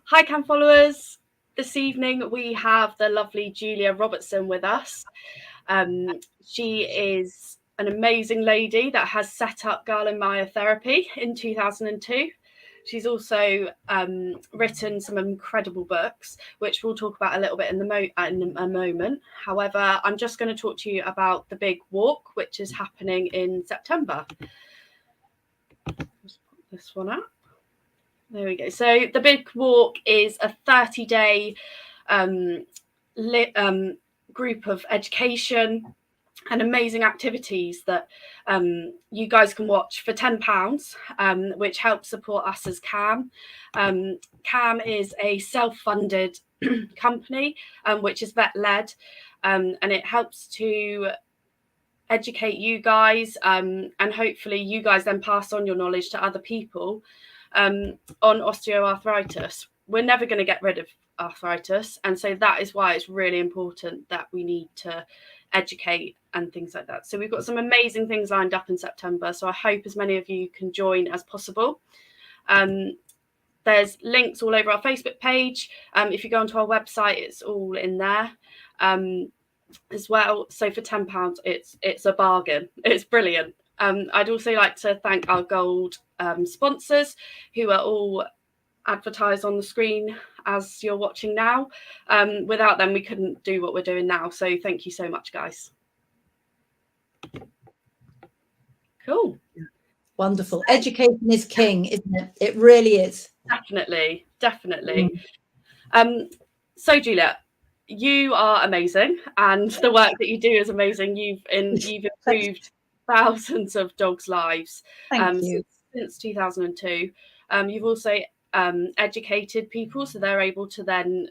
Hi, Cam followers. This evening we have the lovely Julia Robertson with us. She is an amazing lady that has set up Galen Myotherapy in 2002. She's also written some incredible books, which we'll talk about a little bit in a moment. However, I'm just going to talk to you about the big walk, which is happening in September. Let's put this one up. There we go. So the big walk is a 30-day group of education and amazing activities that you guys can watch for £10, which helps support us as CAM. CAM is a self-funded company, which is vet-led, and it helps to educate you guys, and hopefully you guys then pass on your knowledge to other people on osteoarthritis. We're never going to get rid of arthritis, and so that is why it's really important that we need to educate and things like that. So we've got some amazing things lined up in September, so I hope as many of you can join as possible. There's links all over our Facebook page. If you go onto our website, it's all in there as well. So for £10, it's a bargain. It's brilliant. I'd also like to thank our gold sponsors, who are all advertised on the screen as you're watching now. Without them, we couldn't do what we're doing now. So thank you so much, guys. Cool. Wonderful. Education is king, isn't it? It really is. Definitely. So Julia, you are amazing, and the work that you do is amazing. You've improved thousands of dogs' lives since 2002. You've also educated people, so they're able to then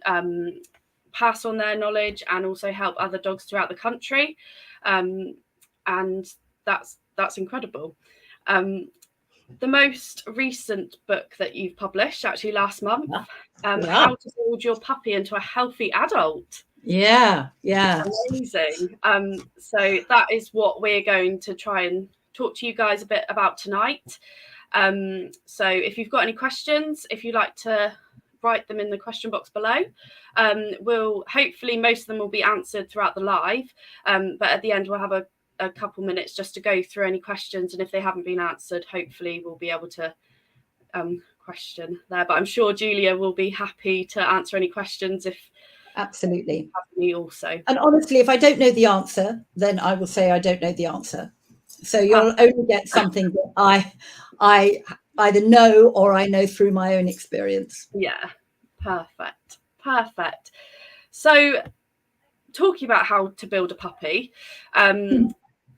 pass on their knowledge and also help other dogs throughout the country, and that's incredible. The most recent book that you've published, actually last month, How to Build Your Puppy into a Healthy Adult. Yeah. Amazing. So that is what we're going to try and talk to you guys a bit about tonight. So if you've got any questions, if you'd like to write them in the question box below, we'll hopefully most of them will be answered throughout the live, but at the end we'll have a couple minutes just to go through any questions, and if they haven't been answered, hopefully we'll be able to question there. But I'm sure Julia will be happy to answer any questions if absolutely me also. And honestly, if I don't know the answer, then I will say I don't know the answer. So you'll only get something that I either know or I know through my own experience. Yeah, perfect. So talking about how to build a puppy,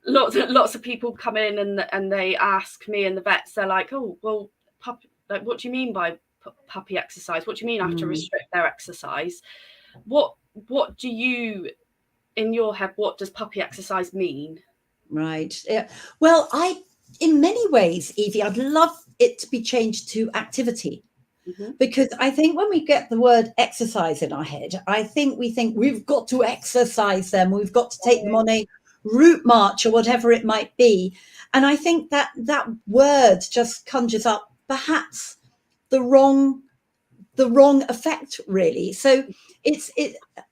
lots of people come in and they ask me and the vets, they're like, oh, well, puppy, like, what do you mean by puppy exercise? What do you mean I have to restrict their exercise? What do you, in your head, what does puppy exercise mean? Right. Yeah. Well, in many ways, Evie, I'd love it to be changed to activity. Because I think when we get the word exercise in our head, I think we think we've got to exercise them. We've got to take them on a route march or whatever it might be. And I think that word just conjures up perhaps the wrong effect, really. So it's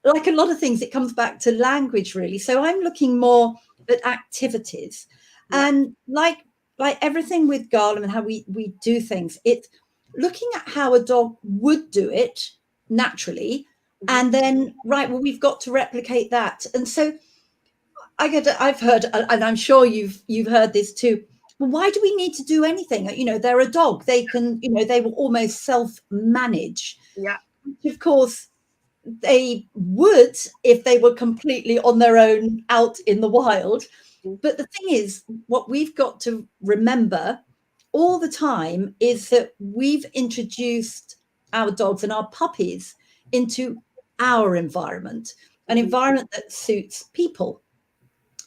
like a lot of things, it comes back to language, really. So I'm looking more at activities, and like everything with Galen and how we do things, it's looking at how a dog would do it naturally, and then we've got to replicate that. And so I've heard, and I'm sure you've heard this too, well, why do we need to do anything? They're a dog, they can, they will almost self-manage. Which of course they would if they were completely on their own out in the wild. But the thing is, what we've got to remember all the time is that we've introduced our dogs and our puppies into our environment, an environment that suits people.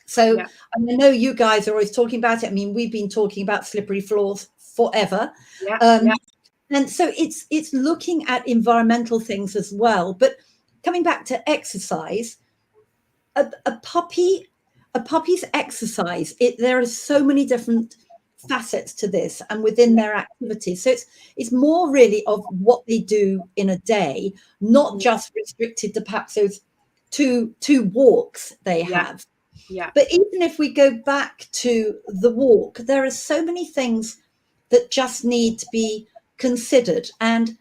So I know you guys are always talking about it. I mean, we've been talking about slippery floors forever. And so it's looking at environmental things as well. But coming back to exercise, a puppy's exercise, there are so many different facets to this and within their activities. So it's more really of what they do in a day, not just restricted to perhaps those two walks they have. Yeah. But even if we go back to the walk, there are so many things that just need to be considered. And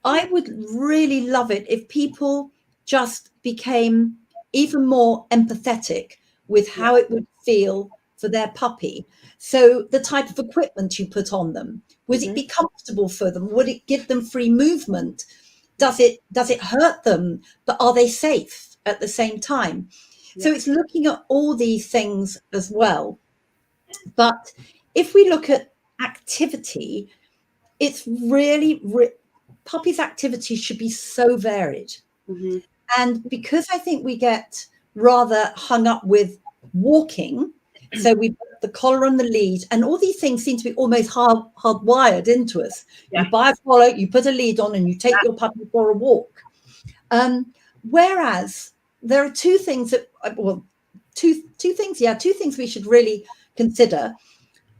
I would really love it if people just became even more empathetic with how it would feel for their puppy. So the type of equipment you put on them, would it be comfortable for them? Would it give them free movement? Does it hurt them? But are they safe at the same time? So it's looking at all these things as well. But if we look at activity, it's really, puppies' activity should be so varied. And because I think we get rather hung up with walking, so we put the collar on the lead, and all these things seem to be almost hardwired into us. You buy a collar, you put a lead on, and you take your puppy for a walk. Whereas there are two things we should really consider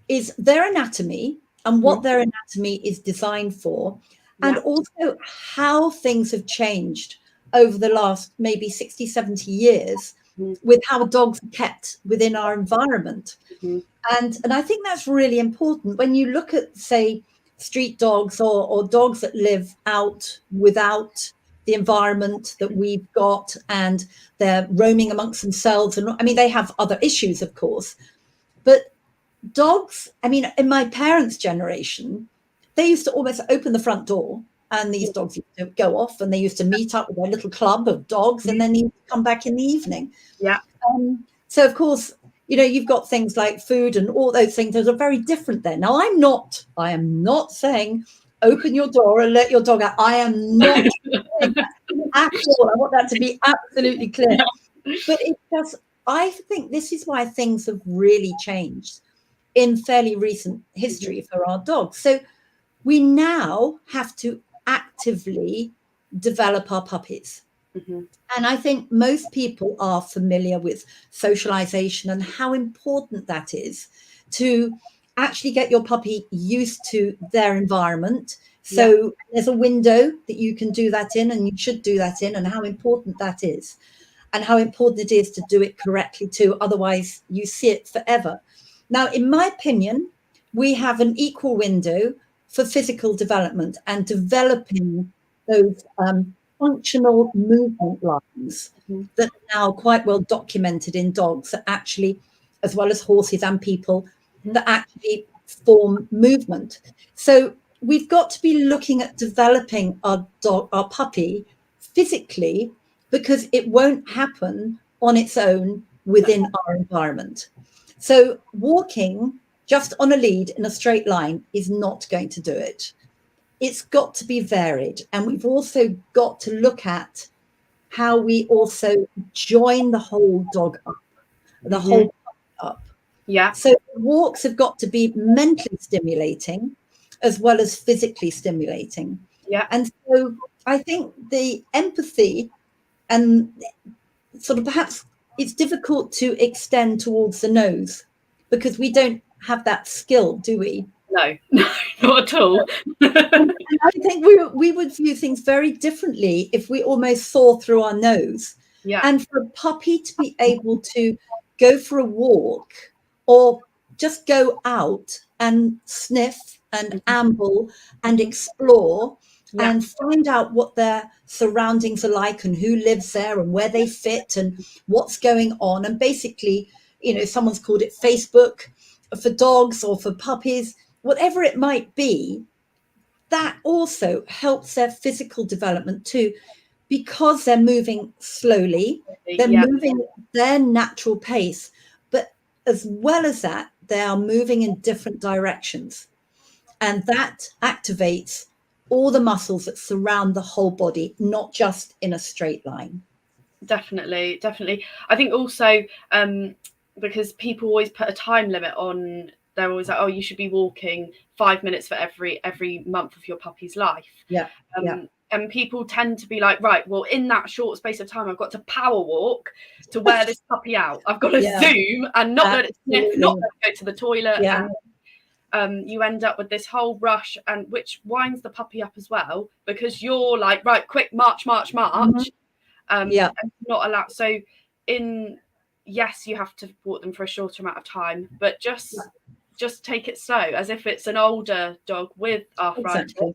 is their anatomy and what their anatomy is designed for, and also how things have changed over the last maybe 60, 70 years with how dogs are kept within our environment. And I think that's really important. When you look at, say, street dogs or dogs that live out without the environment that we've got, and they're roaming amongst themselves. And I mean, they have other issues, of course, but dogs, I mean, in my parents' generation, they used to almost open the front door and these dogs used to go off, and they used to meet up with their little club of dogs, and then they'd come back in the evening. So, of course, you know, you've got things like food and all those things that are very different there. Now, I am not saying open your door and let your dog out. I am not saying that at all. I want that to be absolutely clear. But it does, I think this is why things have really changed in fairly recent history for our dogs. So we now have to actively develop our puppies. And I think most people are familiar with socialization and how important that is to actually get your puppy used to their environment. So there's a window that you can do that in, and you should do that in, and how important that is, and how important it is to do it correctly too. Otherwise, you see it forever. Now, in my opinion, we have an equal window for physical development and developing those functional movement lines that are now quite well documented in dogs, that actually, as well as horses and people, that actually form movement. So we've got to be looking at developing our puppy physically, because it won't happen on its own within our environment. So walking just on a lead in a straight line is not going to do it. It's got to be varied. And we've also got to look at how we also join the whole dog up, the whole puppy up. So walks have got to be mentally stimulating as well as physically stimulating. And so I think the empathy, and sort of perhaps it's difficult to extend towards the nose because we don't have that skill, do we? No, not at all. And I think we would view things very differently if we almost saw through our nose. And for a puppy to be able to go for a walk or just go out and sniff and amble and explore and find out what their surroundings are like and who lives there and where they fit and what's going on. And basically, you know, someone's called it Facebook for dogs or for puppies, whatever it might be, that also helps their physical development too, because they're moving slowly, they're moving at their natural pace, but as well as that, they are moving in different directions. And that activates all the muscles that surround the whole body, not just in a straight line. Definitely. I think also because people always put a time limit on, they're always like, oh, you should be walking 5 minutes for every month of your puppy's life. And people tend to be like, right, well, in that short space of time, I've got to power walk to wear this puppy out. I've got to zoom and not let it sniff, not let it go to the toilet. you end up with this whole rush, and which winds the puppy up as well, because you're like, right, quick, march, Yeah, and not allowed. So yes, you have to walk them for a shorter amount of time, but just take it slow, as if it's an older dog with arthritis. exactly.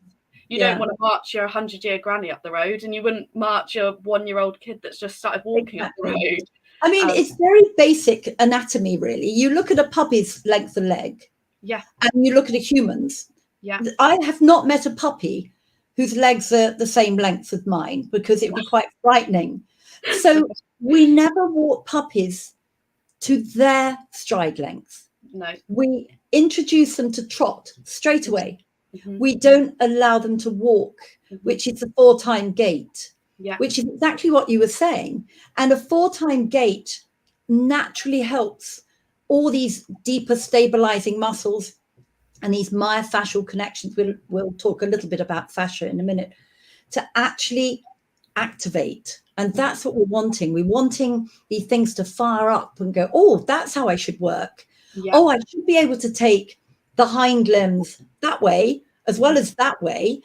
You don't want to march your 100-year granny up the road, and you wouldn't march your 1-year-old kid that's just started walking up the road. I mean, it's very basic anatomy, really. You look at a puppy's length of leg, and you look at a human's. I have not met a puppy whose legs are the same length as mine, because it would be quite frightening. So we never walk puppies to their stride length. No. We introduce them to trot straight away. We don't allow them to walk, which is a 4-time gait, which is exactly what you were saying. And a 4-time gait naturally helps all these deeper stabilizing muscles and these myofascial connections. We'll talk a little bit about fascia in a minute, to actually activate. And that's what we're wanting. We're wanting these things to fire up and go, oh, that's how I should work. Oh, I should be able to take the hind limbs that way as well as that way,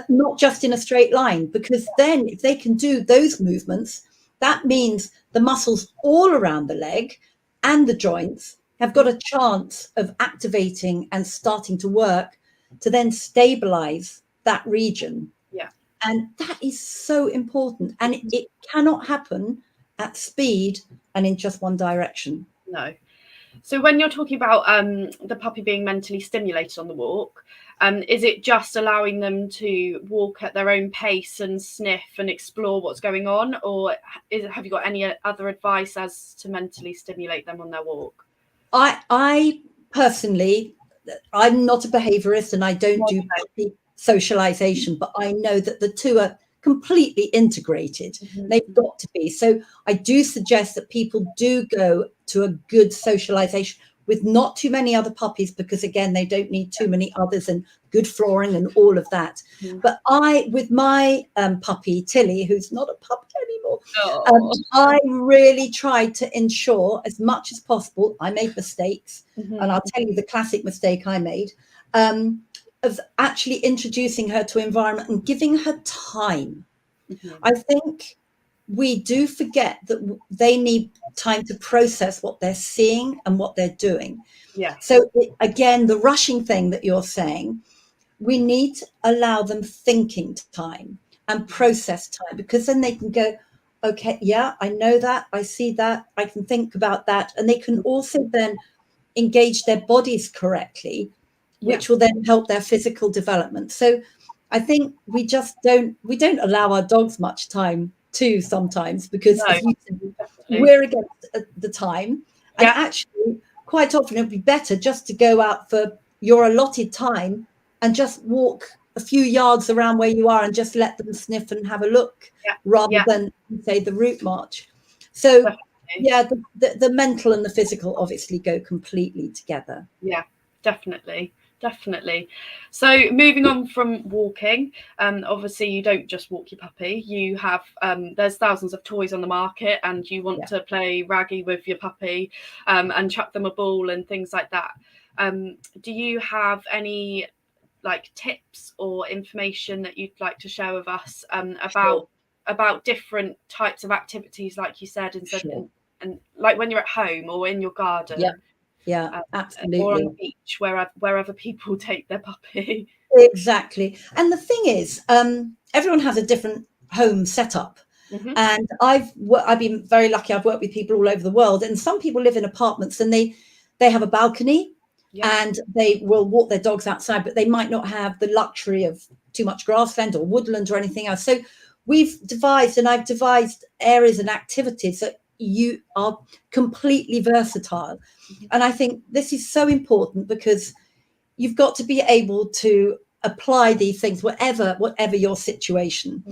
not just in a straight line, because then if they can do those movements, that means the muscles all around the leg and the joints have got a chance of activating and starting to work to then stabilize that region. And that is so important. And it cannot happen at speed and in just one direction. No. So when you're talking about the puppy being mentally stimulated on the walk, is it just allowing them to walk at their own pace and sniff and explore what's going on? Or have you got any other advice as to mentally stimulate them on their walk? I personally, I'm not a behaviorist, and I don't do puppy socialization, but I know that the two are completely integrated. They've got to be. So I do suggest that people do go to a good socialization with not too many other puppies, because again, they don't need too many others, and good flooring and all of that. But with my puppy Tilly, who's not a puppy anymore, I really tried to ensure as much as possible. I made mistakes, and I'll tell you the classic mistake I made, of actually introducing her to environment and giving her time. I think we do forget that they need time to process what they're seeing and what they're doing. So again, the rushing thing that you're saying, we need to allow them thinking time and process time, because then they can go, okay, I know that, I see that, I can think about that. And they can also then engage their bodies correctly, which will then help their physical development. So I think we don't allow our dogs much time too sometimes, because as you said, we're against the time. And actually, quite often it would be better just to go out for your allotted time and just walk a few yards around where you are and just let them sniff and have a look, rather than, say, the route march. So the mental and the physical obviously go completely together. Definitely. So moving on from walking, obviously you don't just walk your puppy. You have there's thousands of toys on the market, and you want to play raggy with your puppy and chuck them a ball and things like that. Do you have any tips or information that you'd like to share with us about different types of activities, like you said, and like when you're at home or in your garden? Absolutely. Or on the beach, wherever people take their puppy. Exactly. And the thing is, everyone has a different home setup. And I've been very lucky. I've worked with people all over the world, and some people live in apartments and they have a balcony and they will walk their dogs outside, but they might not have the luxury of too much grassland or woodland or anything else. So I've devised areas and activities that you are completely versatile. And I think this is so important, because you've got to be able to apply these things whatever your situation.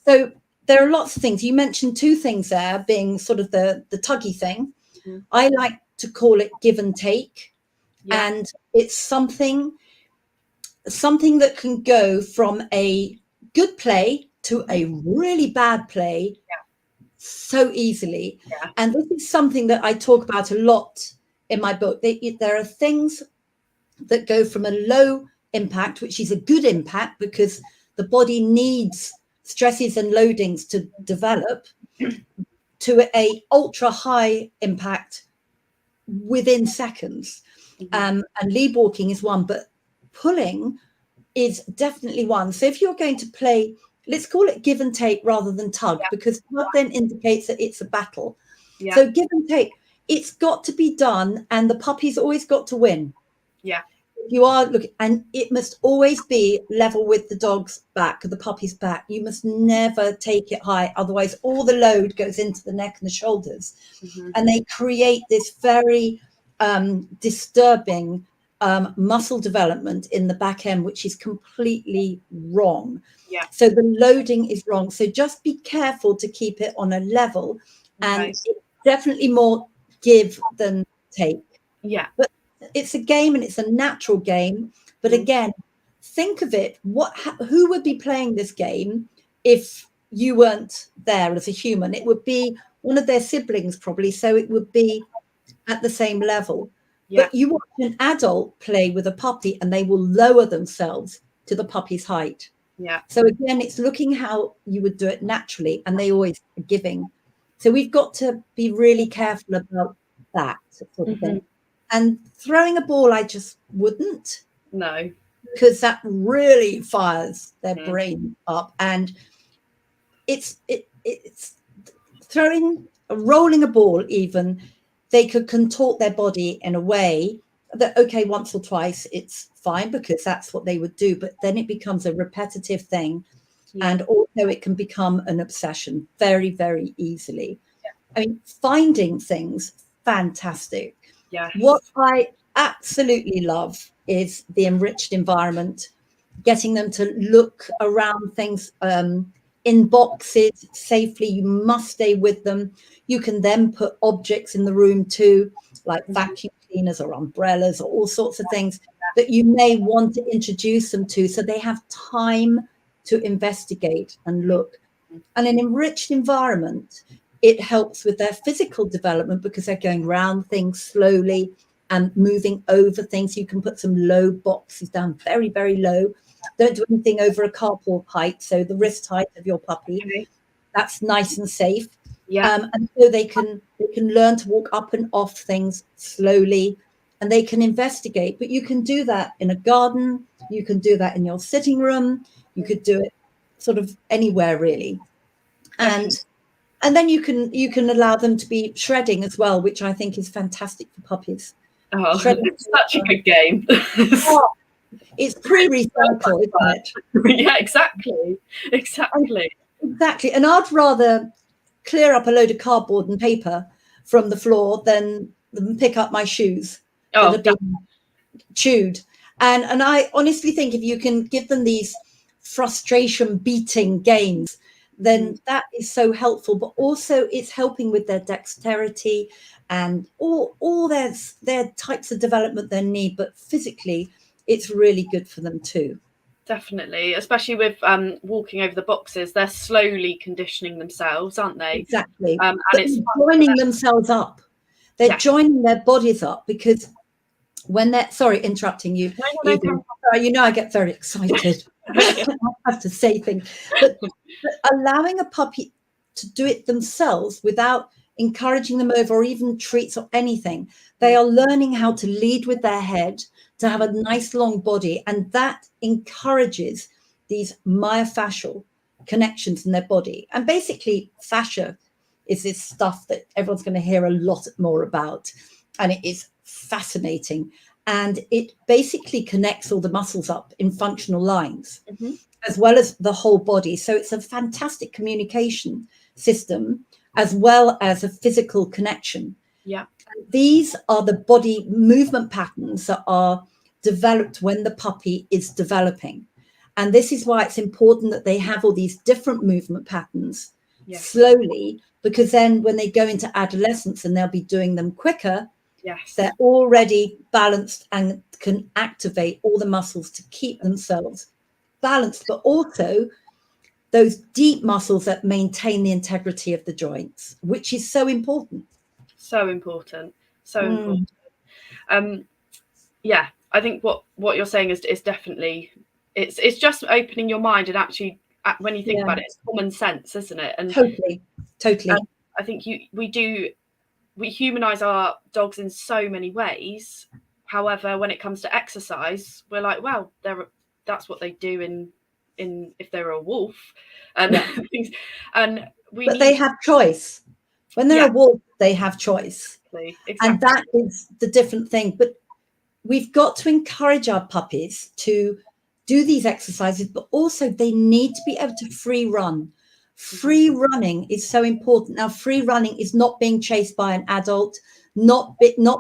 So there are lots of things. You mentioned two things there, being sort of the tuggy thing. I like to call it give and take. And it's something that can go from a good play to a really bad play so easily. And this is something that I talk about a lot in my book. There are things that go from a low impact, which is a good impact because the body needs stresses and loadings to develop, to a ultra high impact within seconds. And lead walking is one, but pulling is definitely one. So if you're going to play, let's call it give and take rather than tug, because tug then indicates that it's a battle. So give and take, it's got to be done, and the puppy's always got to win. You are looking, and it must always be level with the dog's back, the puppy's back. You must never take it high, otherwise all the load goes into the neck and the shoulders, and they create this very disturbing muscle development in the back end, which is completely wrong. So the loading is wrong. So just be careful to keep it on a level, and it's definitely more give than take. But it's a game, and it's a natural game. But again, think of it, who would be playing this game if you weren't there as a human? It would be one of their siblings probably, so it would be at the same level. But you watch an adult play with a puppy and they will lower themselves to the puppy's height. So again, it's looking how you would do it naturally, and they always are giving. So we've got to be really careful about that sort of thing. And throwing a ball, I just wouldn't. No. Because that really fires their brain up. And it's rolling a ball even, they could contort their body in a way that, okay, once or twice, it's fine because that's what they would do. But then it becomes a repetitive thing. And also it can become an obsession very, very easily. I mean, finding things, fantastic. What I absolutely love is the enriched environment, getting them to look around things in boxes safely. You must stay with them. You can then put objects in the room too, like vacuum cleaners or umbrellas or all sorts of things that you may want to introduce them to, so they have time to investigate and look. And an enriched environment, it helps with their physical development because they're going around things slowly and moving over things. You can put some low boxes down, very, very low. Don't do anything over a carport height, so the wrist height of your puppy. That's nice and safe. And so they can learn to walk up and off things slowly, and they can investigate. But you can do that in a garden. You can do that in your sitting room. You could do it sort of anywhere, really. And then you can allow them to be shredding as well, which I think is fantastic for puppies. Shredding. It's such a good game. It's pre-recycle, isn't it? Yeah, exactly. Exactly. And I'd rather clear up a load of cardboard and paper from the floor than pick up my shoes that have been chewed. And I honestly think if you can give them these frustration beating games, then that is so helpful. But also it's helping with their dexterity and all their types of development they need. But physically, it's really good for them too. Definitely, especially with walking over the boxes, they're slowly conditioning themselves, aren't they? Exactly. And it's joining themselves up. They're joining their bodies up, because when they're, sorry, interrupting you. You know, I get very excited. I have to say things. But allowing a puppy to do it themselves without encouraging them over or even treats or anything, they are learning how to lead with their head, to have a nice long body, and that encourages these myofascial connections in their body. And basically fascia is this stuff that everyone's going to hear a lot more about, and it is fascinating, and it basically connects all the muscles up in functional lines, as well as the whole body. So it's a fantastic communication system as well as a physical connection. These are the body movement patterns that are developed when the puppy is developing. And this is why it's important that they have all these different movement patterns slowly, because then when they go into adolescence and they'll be doing them quicker, they're already balanced and can activate all the muscles to keep themselves balanced, but also those deep muscles that maintain the integrity of the joints, which is so important. So important. So important. I think what you're saying is definitely, it's just opening your mind, and actually when you think about it, it's common sense, isn't it? And totally. I think we humanize our dogs in so many ways. However, when it comes to exercise, we're like, well, that's what they do in if they're a wolf, and things, and they have choice. When they're a wolf, they have choice. Exactly. And that is the different thing. But we've got to encourage our puppies to do these exercises, but also they need to be able to free run. Free running is so important. Now, free running is not being chased by an adult, not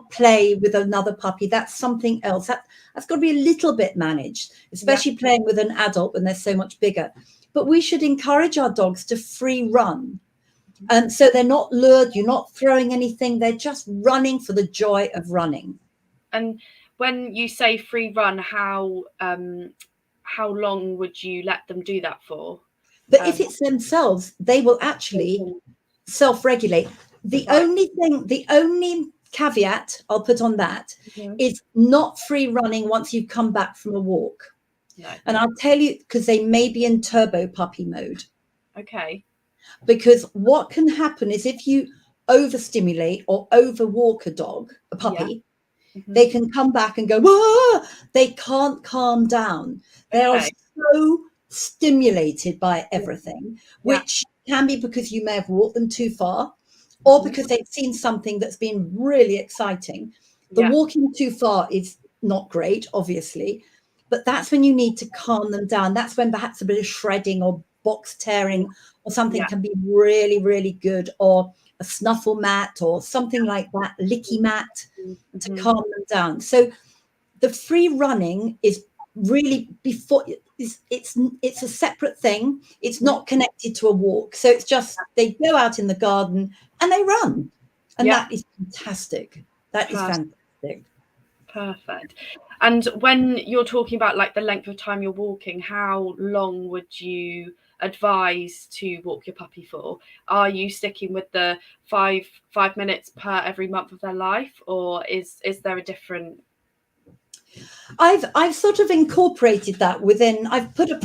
play with another puppy. That's something else. That's got to be a little bit managed, especially playing with an adult when they're so much bigger. But we should encourage our dogs to free run. So they're not lured, you're not throwing anything, they're just running for the joy of running. And when you say free run, how long would you let them do that for? But if it's themselves, they will actually self-regulate. The only caveat I'll put on that is not free running once you've come back from a walk. No. And I'll tell you, because they may be in turbo puppy mode. Okay. Because what can happen is if you overstimulate or overwalk a puppy, they can come back and go, whoa! They can't calm down. They are so stimulated by everything, which can be because you may have walked them too far, or because they've seen something that's been really exciting. The walking too far is not great, obviously, but that's when you need to calm them down. That's when perhaps a bit of shredding or box tearing or something can be really, really good, or a snuffle mat or something like that, licky mat to calm them down. So the free running is really it's a separate thing. It's not connected to a walk. So it's just they go out in the garden and they run. And that is fantastic. That is fantastic. Perfect. And when you're talking about like the length of time you're walking, how long would you advise to walk your puppy for? Are you sticking with the five minutes per every month of their life, or is there a different? I've sort of incorporated that within. I've put a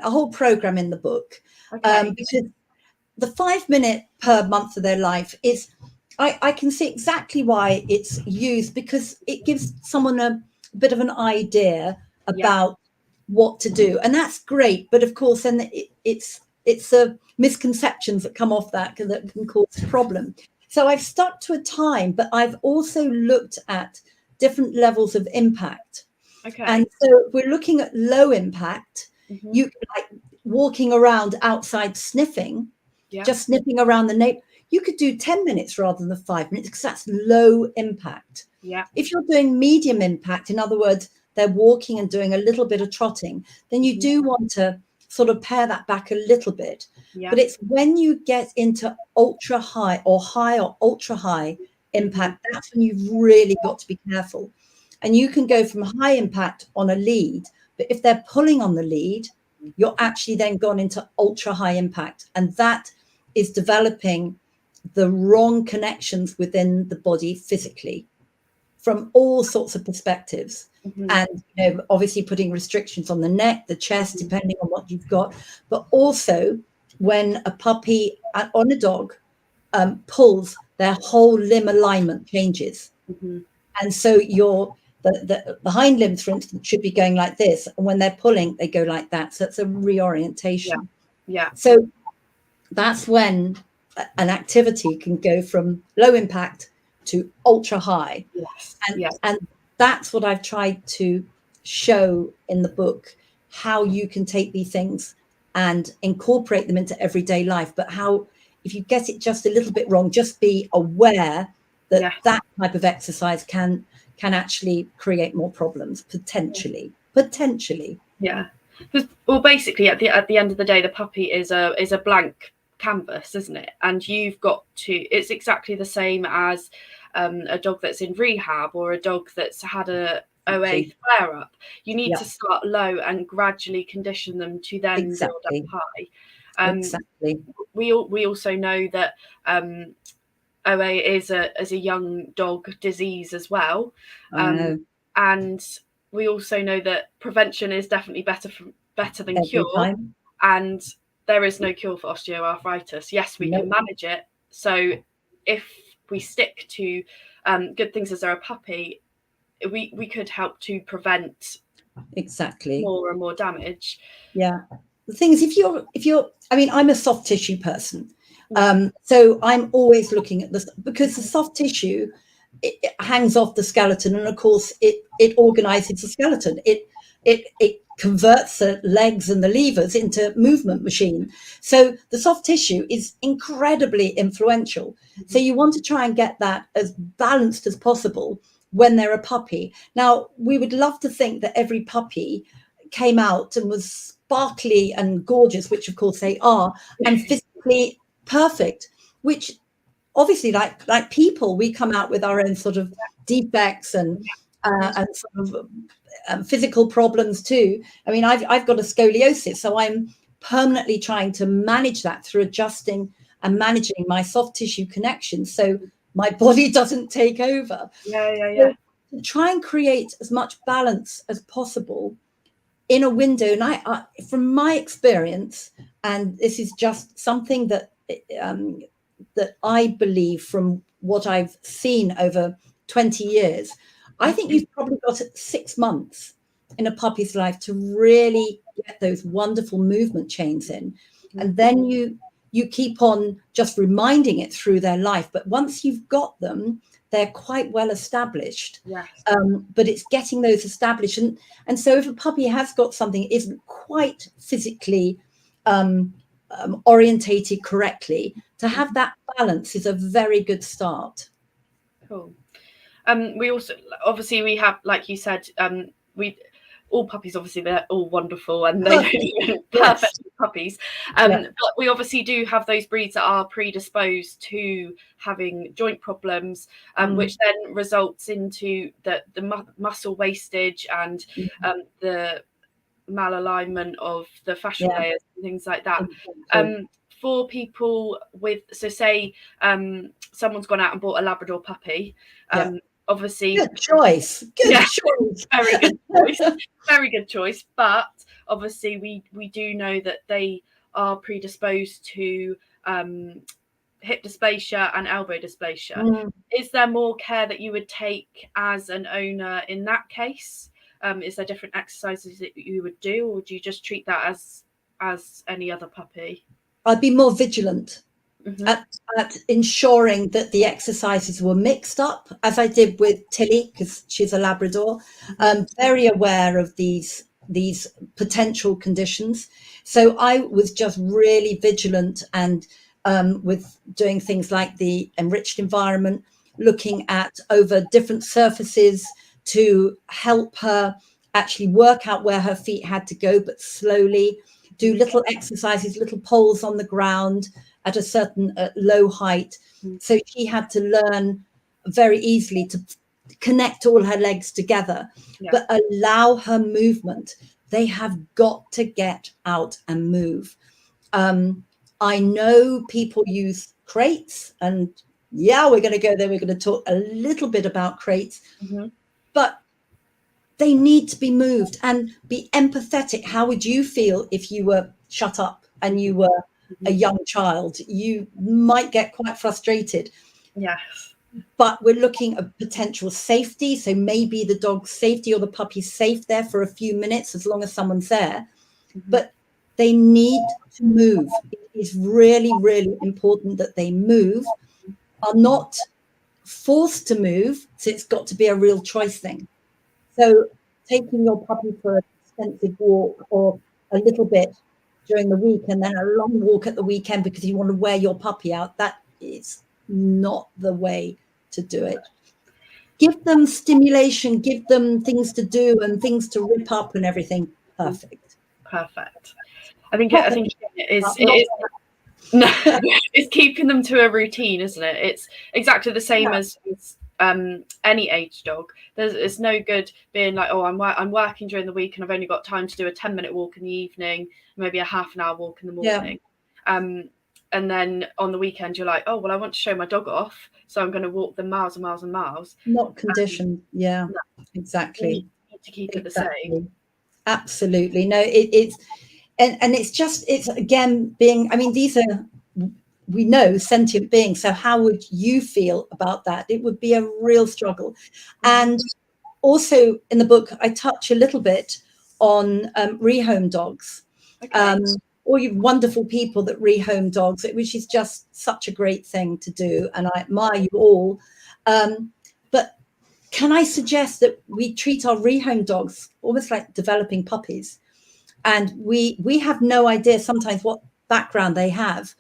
whole program in the book, because the 5 minute per month of their life is. I can see exactly why it's used, because it gives someone a bit of an idea about what to do, and that's great. But of course, then it's misconceptions that come off that can cause a problem. So I've stuck to a time, but I've also looked at different levels of impact. And so if we're looking at low impact, you like walking around outside sniffing, just sniffing around the neighborhood. You could do 10 minutes rather than 5 minutes, because that's low impact. If you're doing medium impact, in other words, they're walking and doing a little bit of trotting, then you do want to sort of pare that back a little bit. But it's when you get into ultra high or ultra high impact, that's when you've really got to be careful. And you can go from high impact on a lead, but if they're pulling on the lead, you're actually then gone into ultra high impact. And that is developing the wrong connections within the body physically from all sorts of perspectives. And obviously putting restrictions on the neck, the chest, depending on what you've got. But also when a puppy on a dog pulls, their whole limb alignment changes. And so the hind limbs, for instance, should be going like this, and when they're pulling, they go like that. So it's a reorientation. So that's when an activity can go from low impact to ultra high. And that's what I've tried to show in the book, how you can take these things and incorporate them into everyday life. But how, if you get it just a little bit wrong, just be aware that that type of exercise can actually create more problems, potentially. Well, basically at the end of the day, the puppy is a blank canvas, isn't it? And you've got to, it's exactly the same as a dog that's in rehab or a dog that's had a OA flare up. You need to start low and gradually condition them to then build up high. We also know that OA is a young dog disease as well, and we also know that prevention is definitely better than Every cure. time. And there is no cure for osteoarthritis. Yes, we can manage it. So if we stick to good things as they're a puppy, we could help to prevent exactly more and more damage. Yeah. The thing is, if you're, I mean, I'm a soft tissue person. So I'm always looking at this, because the soft tissue, it hangs off the skeleton. And of course, it organizes the skeleton. It converts the legs and the levers into movement machine. So the soft tissue is incredibly influential. So you want to try and get that as balanced as possible when they're a puppy. Now, we would love to think that every puppy came out and was sparkly and gorgeous, which of course they are, and physically perfect, which obviously, like people, we come out with our own sort of defects and sort of physical problems too. I mean, I've got a scoliosis, so I'm permanently trying to manage that through adjusting and managing my soft tissue connections, so my body doesn't take over. So to try and create as much balance as possible in a window. And I from my experience, and this is just something that that I believe from what I've seen over 20 years, I think you've probably got 6 months in a puppy's life to really get those wonderful movement chains in. And then you keep on just reminding it through their life. But once you've got them, they're quite well established. But it's getting those established. And so if a puppy has got something that isn't quite physically orientated correctly, to have that balance is a very good start. Cool. We also, obviously, we have, like you said, all puppies, obviously, they're all wonderful and they're perfect puppies. But we obviously do have those breeds that are predisposed to having joint problems, which then results into the muscle wastage and the malalignment of the fascial layers and things like that. For people with, so say someone's gone out and bought a Labrador puppy, obviously good choice. Very good choice. Very good choice. But obviously we do know that they are predisposed to hip dysplasia and elbow dysplasia. Is there more care that you would take as an owner in that case? Is there different exercises that you would do, or would you just treat that as any other puppy? I'd be more vigilant at ensuring that the exercises were mixed up, as I did with Tilly, because she's a Labrador. Very aware of these potential conditions. So I was just really vigilant, and with doing things like the enriched environment, looking at over different surfaces to help her actually work out where her feet had to go, but slowly. Do little exercises, little poles on the ground at a certain low height. So she had to learn very easily to connect all her legs together, but allow her movement. They have got to get out and move. I know people use crates, and we're going to go there. We're going to talk a little bit about crates, but they need to be moved and be empathetic. How would you feel if you were shut up and you were a young child? You might get quite frustrated. Yes. But we're looking at potential safety. So maybe the dog's safety or the puppy's safe there for a few minutes, as long as someone's there. But they need to move. It is really, really important that they move, are not forced to move. So it's got to be a real choice thing. So taking your puppy for an extensive walk, or a little bit during the week, and then a long walk at the weekend because you want to wear your puppy out, that is not the way to do it. Give them stimulation, give them things to do and things to rip up and everything. Perfect. I think it's keeping them to a routine, isn't it? It's exactly the same as any age dog. It's no good being like, oh, I'm working during the week and I've only got time to do a 10-minute walk in the evening, maybe a half an hour walk in the morning. And then on the weekend you're like, oh, well, I want to show my dog off, so I'm going to walk them miles and miles and miles. Not conditioned. Exactly. You to keep it the same. Absolutely. No, it's and it's again being, I mean, these are, we know, sentient beings. So how would you feel about that? It would be a real struggle. And also in the book, I touch a little bit on rehome dogs. Okay. All you wonderful people that rehome dogs, which is just such a great thing to do. And I admire you all. But can I suggest that we treat our rehome dogs almost like developing puppies? And we have no idea sometimes what background they have.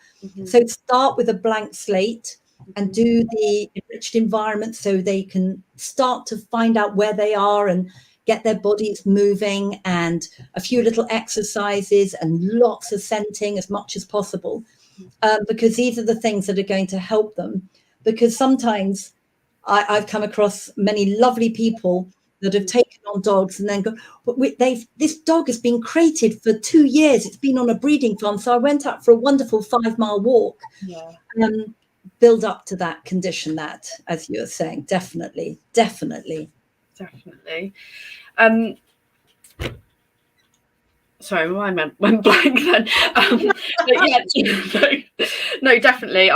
So start with a blank slate and do the enriched environment so they can start to find out where they are and get their bodies moving, and a few little exercises and lots of scenting as much as possible, because these are the things that are going to help them. Because sometimes I've come across many lovely people that have taken on dogs and then go, but this dog has been crated for 2 years. It's been on a breeding farm. So I went out for a wonderful 5-mile walk. Yeah. Build up to that condition, that, as you're saying, definitely. Sorry, my mind went blank then. But yeah, no, definitely.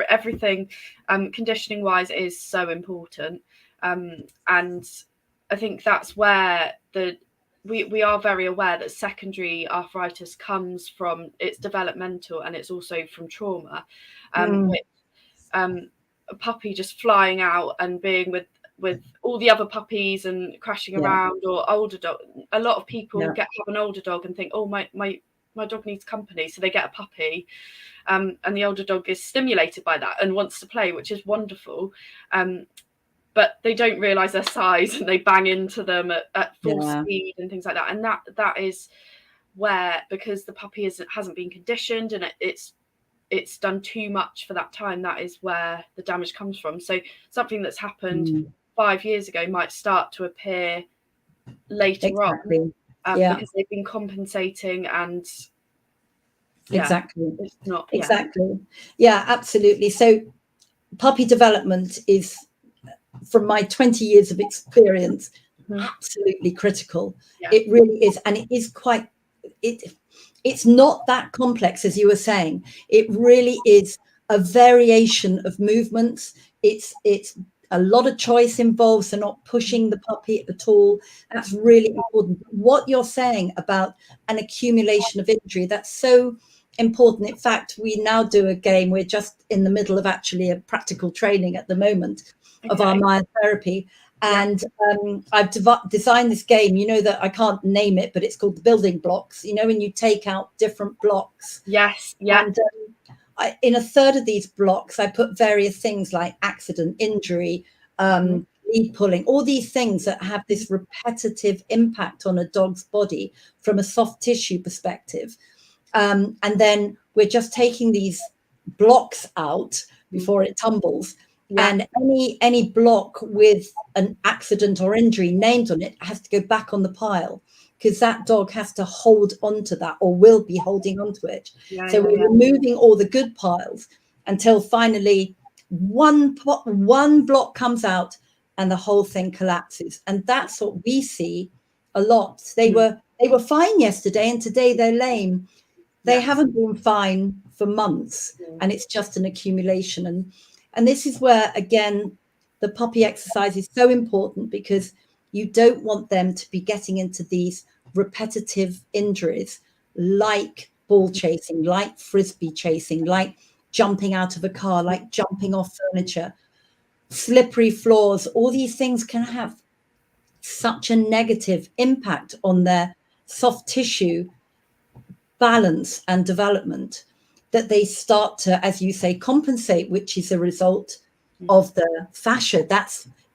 Everything conditioning wise is so important, and I think that's where we are very aware that secondary arthritis comes from, it's developmental and it's also from trauma. A puppy just flying out and being with all the other puppies and crashing around, or older dog. A lot of people have an older dog and think, oh, my dog needs company, so they get a puppy, and the older dog is stimulated by that and wants to play, which is wonderful, but they don't realize their size and they bang into them at full speed and things like that. And that is where, because the puppy hasn't been conditioned and it's done too much for that time, that is where the damage comes from. So something that's happened 5 years ago might start to appear later on, because they've been compensating, and it's not absolutely. So puppy development is, from my 20 years of experience, absolutely critical. It really is. And it is quite, it's not that complex, as you were saying. It really is a variation of movements. It's a lot of choice involved, so not pushing the puppy at all. That's really important. What you're saying about an accumulation of injury, that's so important. In fact, we now do a game. We're just in the middle of actually a practical training at the moment of our myotherapy. And I've designed this game, that I can't name it, but it's called the building blocks, when you take out different blocks. And in a third of these blocks, I put various things like accident, injury, lead pulling, all these things that have this repetitive impact on a dog's body from a soft tissue perspective. And then we're just taking these blocks out before it tumbles. And any block with an accident or injury named on it has to go back on the pile, because that dog has to hold onto that, or will be holding onto it. So we're removing all the good piles until finally one block comes out and the whole thing collapses. And that's what we see a lot. They were fine yesterday and today they're lame. They haven't been fine for months, and it's just an accumulation. And this is where, again, the puppy exercise is so important, because you don't want them to be getting into these repetitive injuries like ball chasing, like frisbee chasing, like jumping out of a car, like jumping off furniture, slippery floors. All these things can have such a negative impact on their soft tissue balance and development that they start to, as you say, compensate, which is a result of the fascia.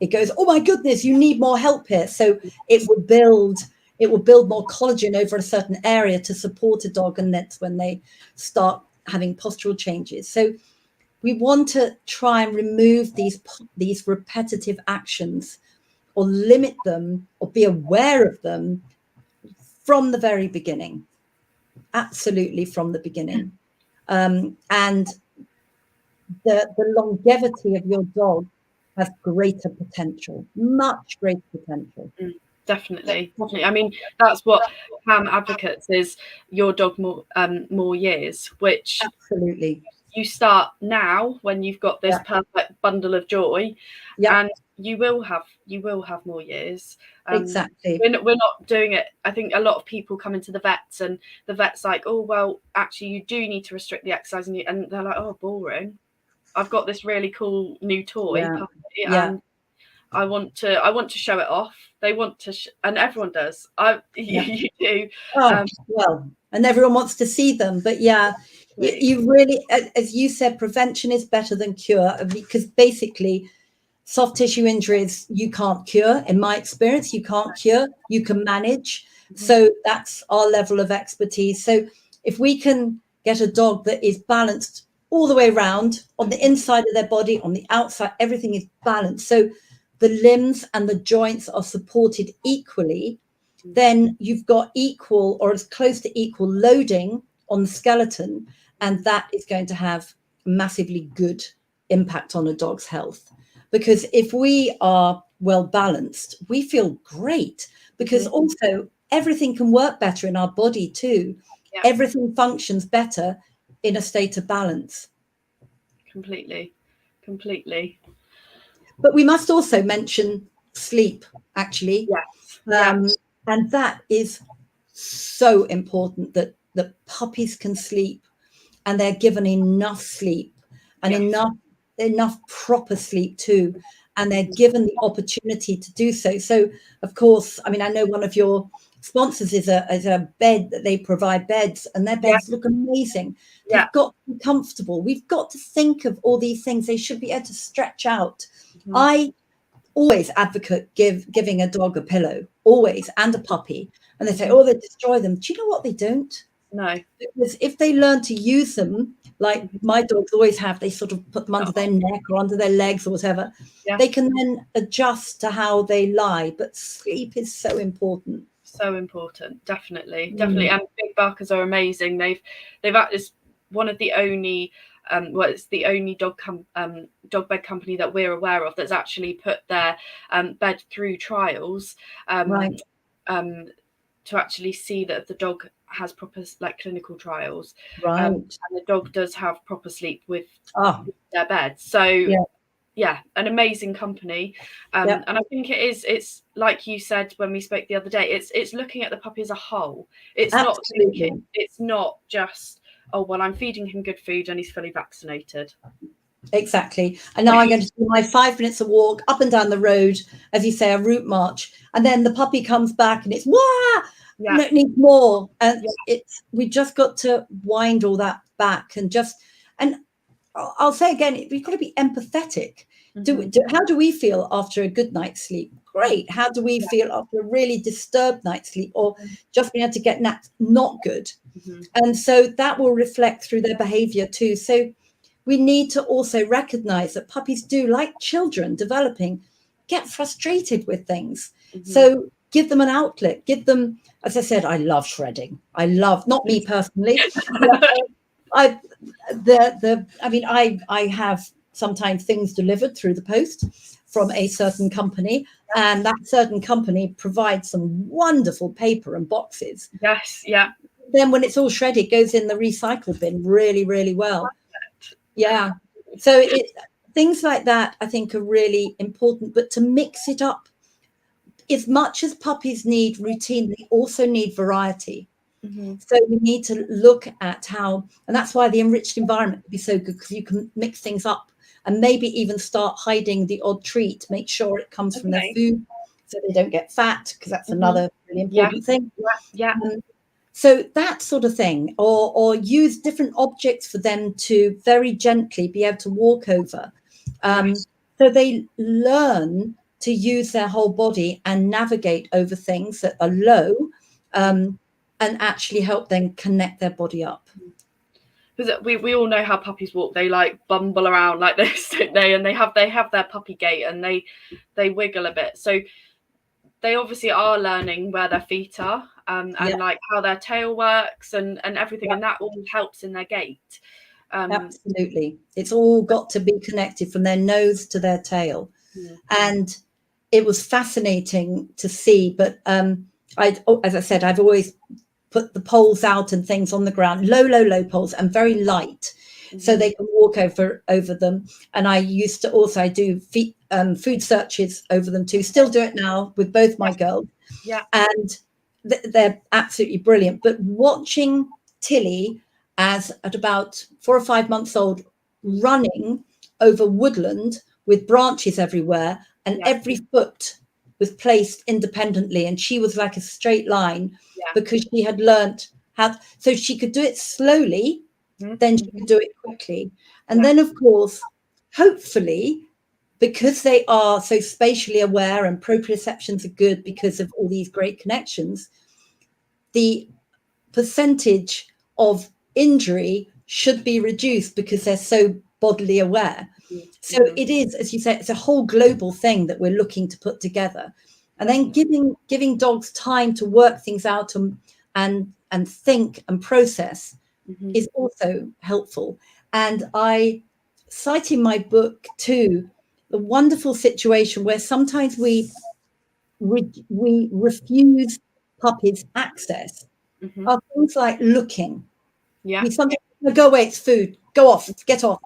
It goes, oh my goodness, you need more help here. So it will build more collagen over a certain area to support a dog, and that's when they start having postural changes. So we want to try and remove these repetitive actions, or limit them, or be aware of them from the very beginning. Absolutely, from the beginning. And the longevity of your dog has greater potential, much greater potential. Definitely. I mean, that's what CAM advocates is your dog more years, which absolutely you start now when you've got this perfect bundle of joy, and you will have more years. Exactly. We're not doing it. I think a lot of people come into the vets and the vet's like, oh well, actually you do need to restrict the exercise, and they're like, oh, boring. I've got this really cool new toy puppy, and I want to show it off. They want to, and everyone does. You do. Oh, well, and everyone wants to see them. But you really, as you said, prevention is better than cure, because basically soft tissue injuries you can't cure. In my experience, you can't cure, you can manage. So that's our level of expertise. So if we can get a dog that is balanced all the way around, on the inside of their body, on the outside, everything is balanced. So the limbs and the joints are supported equally, then you've got equal or as close to equal loading on the skeleton, and that is going to have massively good impact on a dog's health. Because if we are well balanced, we feel great, because also everything can work better in our body too. Everything functions better in a state of balance. Completely. But we must also mention sleep, actually. And that is so important, that puppies can sleep, and they're given enough sleep, and enough proper sleep too, and they're given the opportunity to do so. So, of course, I mean, I know one of your sponsors is a bed that they provide beds, and their beds look amazing. They've got to be comfortable. We've got to think of all these things. They should be able to stretch out. I always advocate giving a dog a pillow, always, and a puppy. And they say, oh, they destroy them. Do you know what? They don't. No. Because if they learn to use them, like my dogs always have, they sort of put them under their neck or under their legs or whatever, they can then adjust to how they lie. But sleep is so important. So important. Definitely. And big barkers are amazing. They've it's one of the only it's the only dog bed company that we're aware of that's actually put their bed through trials to actually see that the dog has proper, like, clinical trials, and the dog does have proper sleep with their bed. So an amazing company, and I think it's like you said when we spoke the other day, it's looking at the puppy as a whole. It's not thinking, it's not just, oh well, I'm feeding him good food and he's fully vaccinated. Exactly. And now I'm going to do my 5 minutes of walk up and down the road, as you say, a route march, and then the puppy comes back and it's no, it needs more. And we just got to wind all that back, and I'll say again, we've got to be empathetic. How do we feel after a good night's sleep? Great. How do we feel after a really disturbed night's sleep, or just being able to get naps? Not good. And so that will reflect through their behavior too. So we need to also recognize that puppies do, like children developing, get frustrated with things. So give them an outlet. Give them, as I said, I love shredding. Not me personally. I have sometimes things delivered through the post from a certain company, and that certain company provides some wonderful paper and boxes. Then when it's all shredded, it goes in the recycle bin really, really well. So things like that, I think, are really important. But to mix it up, as much as puppies need routine, they also need variety. So we need to look at how, and that's why the enriched environment would be so good, because you can mix things up and maybe even start hiding the odd treat, make sure it comes from their food so they don't get fat, because that's another really important thing. So that sort of thing, or use different objects for them to very gently be able to walk over. So they learn to use their whole body and navigate over things that are low, and actually help them connect their body up. Because we all know how puppies walk. They like bumble around like this, don't they? And they have their puppy gait, and they wiggle a bit. So they obviously are learning where their feet are, and like how their tail works and everything, and that all helps in their gait. Absolutely. It's all got to be connected from their nose to their tail. And it was fascinating to see. But as I said, I've always put the poles out and things on the ground, low poles, and very light, so they can walk over them. And I used to also, I do food searches over them too. Still do it now with both my girls. Yeah. And they're absolutely brilliant. But watching Tilly at about 4 or 5 months old, running over woodland with branches everywhere, and every foot was placed independently, and she was like a straight line, because she had learnt how, so she could do it slowly, then she could do it quickly. And then, of course, hopefully, because they are so spatially aware and proprioceptions are good because of all these great connections, the percentage of injury should be reduced because they're so bodily aware. So it is, as you say, it's a whole global thing that we're looking to put together. And then giving dogs time to work things out and think and process is also helpful. And I cite in my book too the wonderful situation where sometimes we refuse puppies access are things like looking. We sometimes go away, it's food, go off, get off.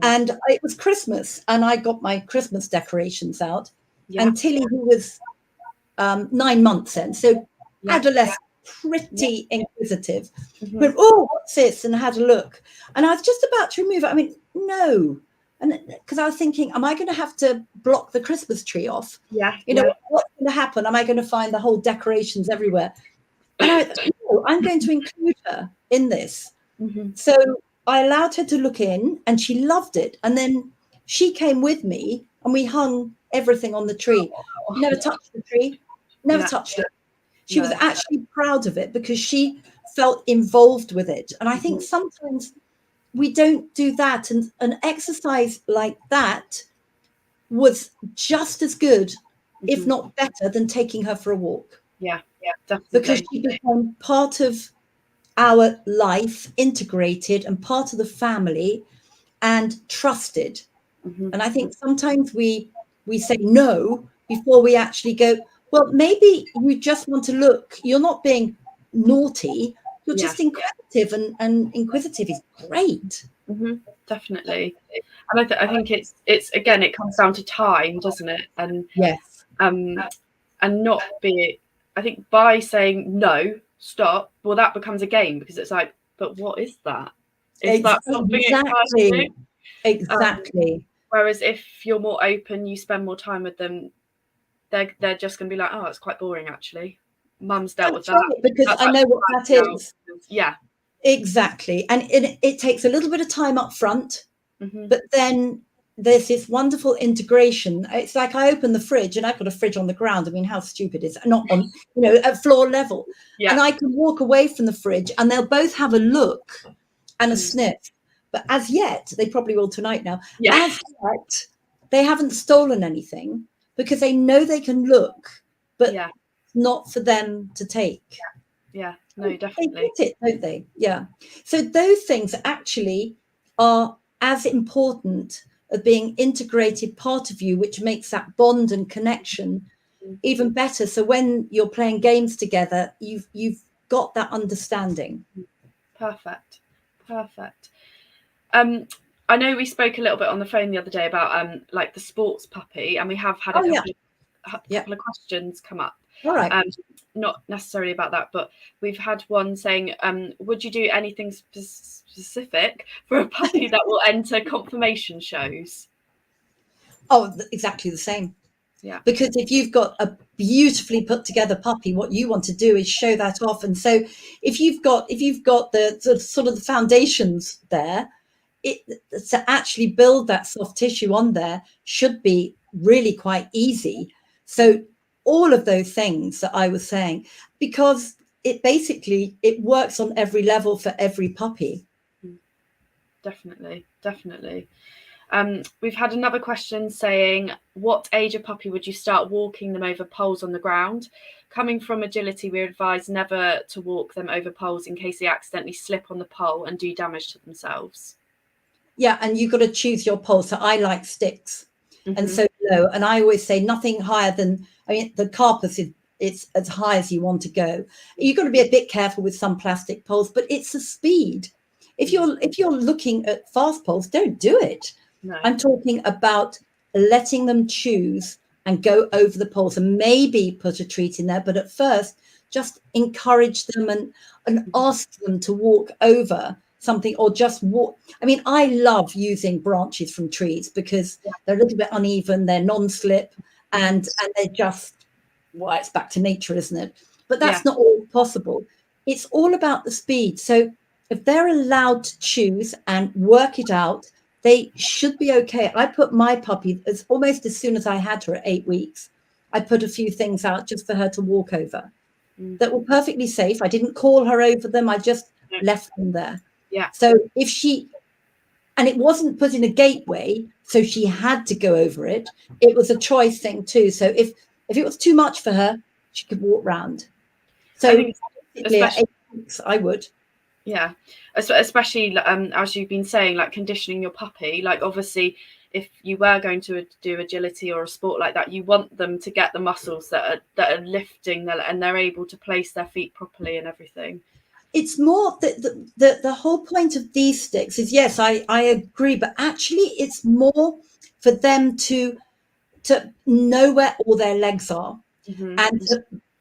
And it was Christmas, and I got my Christmas decorations out, and Tilly, who was 9 months then, so adolescent, pretty inquisitive, went, oh, what's this? And had a look. And I was just about to remove it. I mean, no. And because I was thinking, am I going to have to block the Christmas tree off? You know, what's going to happen? Am I going to find the whole decorations everywhere? And I thought, no, I'm going to include her in this. So I allowed her to look in, and she loved it. And then she came with me, and we hung everything on the tree. Never touched the tree, never touched it. She was actually proud of it because she felt involved with it. And I think sometimes we don't do that. And an exercise like that was just as good, if not better, than taking her for a walk. Yeah, definitely. Because she became part of our life, integrated and part of the family, and trusted. And I think sometimes we say no before we actually go, well, maybe you just want to look. You're not being naughty. You're just inquisitive, and inquisitive is great. Definitely. And I think it's again, it comes down to time, doesn't it? And and not be, I think by saying no, stop, well, that becomes a game, because it's like, but what is that? Is that something exciting? Exactly. Whereas if you're more open, you spend more time with them, they're just going to be like, oh, it's quite boring actually. Mum's dealt with that. Because I know what that is. Yeah. Exactly. And it takes a little bit of time up front, but then there's this wonderful integration. It's like I open the fridge, and I've got a fridge on the ground. I mean, how stupid is it? Not on, at floor level. And I can walk away from the fridge, and they'll both have a look and a sniff. But as yet, they probably will tonight now. As yet, they haven't stolen anything, because they know they can look, but not for them to take. No, definitely. They get it, don't they? Yeah. So those things actually are as important as being integrated part of you, which makes that bond and connection even better. So when you're playing games together, you've got that understanding. Perfect. I know we spoke a little bit on the phone the other day about like the sports puppy, and we have had a couple of questions come up. All right. Not necessarily about that, but we've had one saying, would you do anything specific for a puppy that will enter confirmation shows? Oh, exactly the same. Yeah. Because if you've got a beautifully put together puppy, what you want to do is show that off. And so if you've got the sort of the foundations there, to actually build that soft tissue on there should be really quite easy. So all of those things that I was saying, because it works on every level for every puppy. Definitely. We've had another question saying, what age of puppy would you start walking them over poles on the ground? Coming from agility, we advise never to walk them over poles in case they accidentally slip on the pole and do damage to themselves. Yeah, and you've got to choose your pole. So I like sticks. And so low. And I always say nothing higher than, I mean, the carpus is, it's as high as you want to go. You've got to be a bit careful with some plastic poles, but it's the speed. If you're looking at fast poles, don't do it. No. I'm talking about letting them choose and go over the poles, and maybe put a treat in there. But at first, just encourage them and ask them to walk over something, or just walk. I mean, I love using branches from trees because they're a little bit uneven, they're non-slip, and they're just, well, it's back to nature, isn't it? But that's not always possible. It's all about the speed. So if they're allowed to choose and work it out, they should be okay. I put my puppy, almost as soon as I had her at 8 weeks, I put a few things out just for her to walk over that were perfectly safe. I didn't call her over them. I just left them there. Yeah. So if she, and it wasn't put in a gateway, so she had to go over it. It was a choice thing too. So if it was too much for her, she could walk round. So at 8 weeks, I would. Yeah, especially as you've been saying, like conditioning your puppy. Like obviously, if you were going to do agility or a sport like that, you want them to get the muscles that are lifting, and they're able to place their feet properly and everything. It's more the whole point of these sticks is, yes, I agree, but actually it's more for them to know where all their legs are,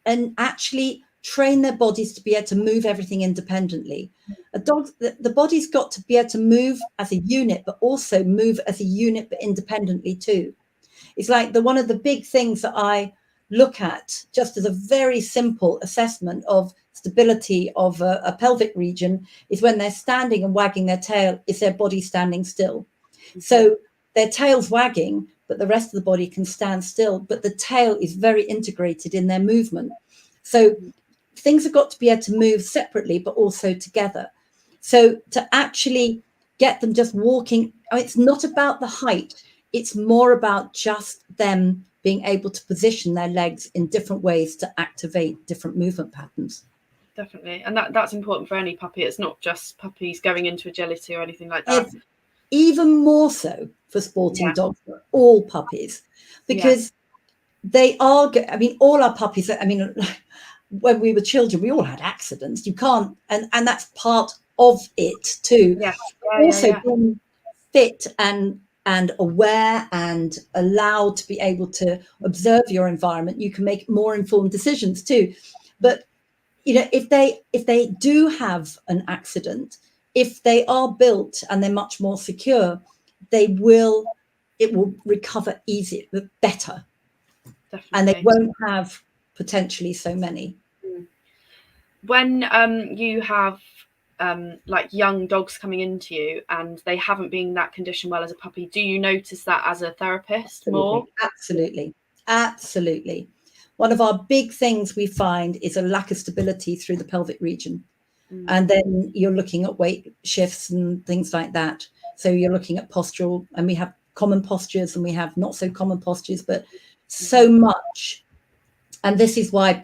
and actually train their bodies to be able to move everything independently. A dog, the body's got to be able to move as a unit, but also move as a unit, but independently too. It's like one of the big things that I look at, just as a very simple assessment of stability of a pelvic region, is when they're standing and wagging their tail, is their body standing still? So their tail's wagging, but the rest of the body can stand still, but the tail is very integrated in their movement. So things have got to be able to move separately, but also together. So to actually get them just walking, I mean, it's not about the height. It's more about just them being able to position their legs in different ways to activate different movement patterns. Definitely. And that's important for any puppy. It's not just puppies going into agility or anything like that. It's even more so for sporting dogs, for all puppies, because they are, I mean, all our puppies, I mean, when we were children, we all had accidents. You can't, and that's part of it too. Being fit and aware and allowed to be able to observe your environment, you can make more informed decisions too. But you know, if they do have an accident, if they are built and they're much more secure, it will recover easier, better. Definitely. And they won't have potentially so many. When you have like young dogs coming into you and they haven't been that conditioned well as a puppy, do you notice that as a therapist more? Absolutely. One of our big things we find is a lack of stability through the pelvic region. And then you're looking at weight shifts and things like that. So you're looking at postural, and we have common postures and we have not so common postures, but so much. And this is why